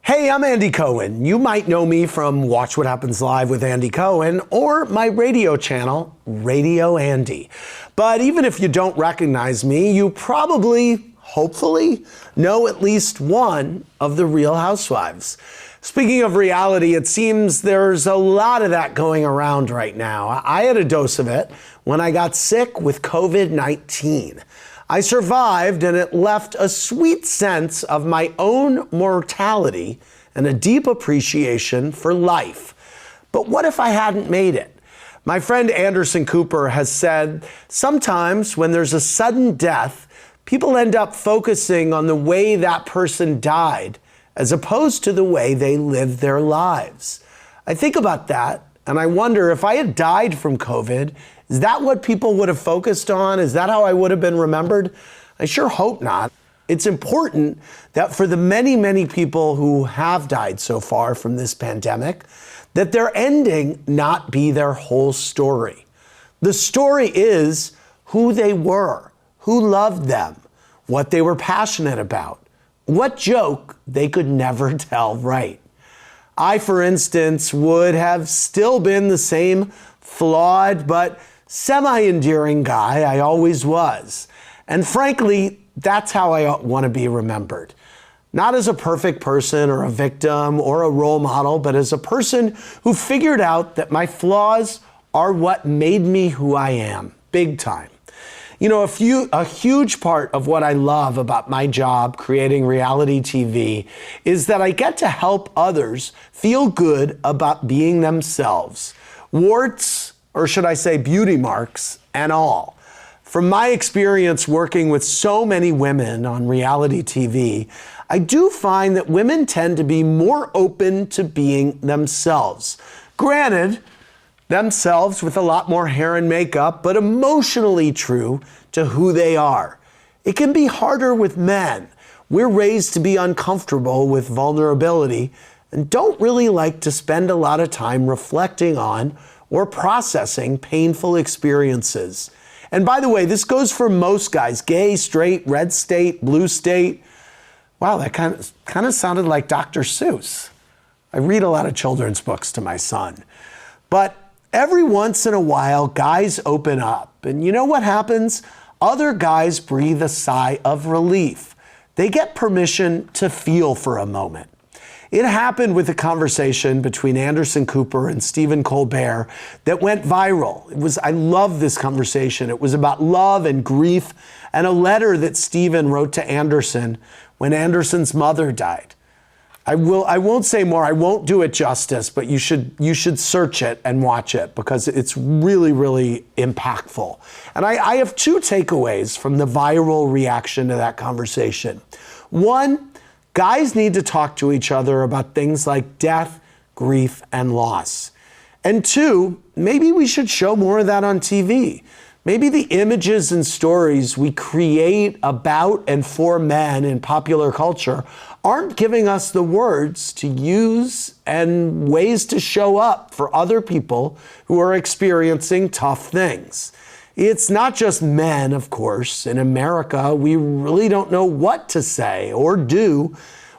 Hey, I'm Andy Cohen. You might know me from Watch What Happens Live with Andy Cohen or my radio channel, Radio Andy. But even if you don't recognize me, you probably, hopefully, know at least one of the Real Housewives. Speaking of reality, it seems there's a lot of that going around right now. I had a dose of it when I got sick with COVID-19. I survived, and it left a sweet sense of my own mortality and a deep appreciation for life. But what if I hadn't made it? My friend Anderson Cooper has said sometimes when there's a sudden death, people end up focusing on the way that person died as opposed to the way they lived their lives. I think about that, and I wonder if I had died from COVID, is that what people would have focused on? Is that how I would have been remembered? I sure hope not. It's important that for the many, many people who have died so far from this pandemic, that their ending not be their whole story. The story is who they were, who loved them, what they were passionate about, what joke they could never tell right. I, for instance, would have still been the same flawed but semi-endearing guy I always was. And frankly, that's how I want to be remembered. Not as a perfect person or a victim or a role model, but as a person who figured out that my flaws are what made me who I am, big time. You know, a huge part of what I love about my job creating reality TV is that I get to help others feel good about being themselves. Warts, or should I say beauty marks, and all. From my experience working with so many women on reality TV, I do find that women tend to be more open to being themselves. Granted, themselves with a lot more hair and makeup, but emotionally true to who they are. It can be harder with men. We're raised to be uncomfortable with vulnerability and don't really like to spend a lot of time reflecting on or processing painful experiences. And by the way, this goes for most guys, gay, straight, red state, blue state. Wow, that kind of sounded like Dr. Seuss. I read a lot of children's books to my son. But every once in a while, guys open up. And you know what happens? Other guys breathe a sigh of relief. They get permission to feel for a moment. It happened with a conversation between Anderson Cooper and Stephen Colbert that went viral. I love this conversation. It was about love and grief and a letter that Stephen wrote to Anderson when Anderson's mother died. I won't say more. I won't do it justice, but you should search it and watch it because it's really, really impactful. And I have two takeaways from the viral reaction to that conversation. One, guys need to talk to each other about things like death, grief, and loss. And two, maybe we should show more of that on TV. Maybe the images and stories we create about and for men in popular culture aren't giving us the words to use and ways to show up for other people who are experiencing tough things. It's not just men, of course. In America, we really don't know what to say or do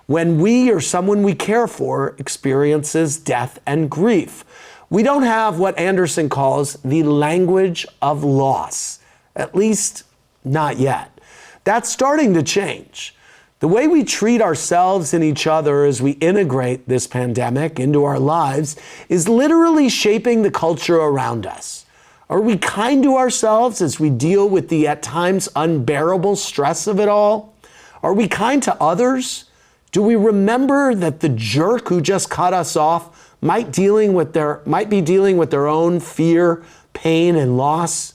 when we or someone we care for experiences death and grief. We don't have what Anderson calls the language of loss, at least not yet. That's starting to change. The way we treat ourselves and each other as we integrate this pandemic into our lives is literally shaping the culture around us. Are we kind to ourselves as we deal with the at times unbearable stress of it all? Are we kind to others? Do we remember that the jerk who just cut us off might be dealing with their own fear, pain, and loss?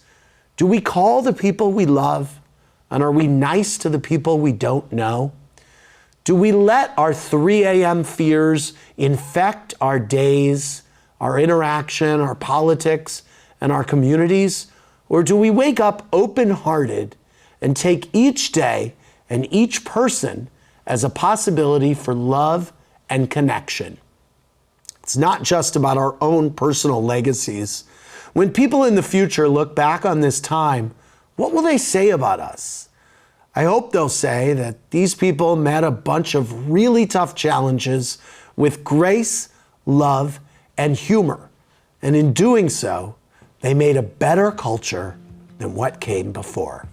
Do we call the people we love? And are we nice to the people we don't know? Do we let our 3 a.m. fears infect our days, our interaction, our politics, and our communities? Or do we wake up open-hearted and take each day and each person as a possibility for love and connection? It's not just about our own personal legacies. When people in the future look back on this time, what will they say about us? I hope they'll say that these people met a bunch of really tough challenges with grace, love, and humor. And in doing so, they made a better culture than what came before.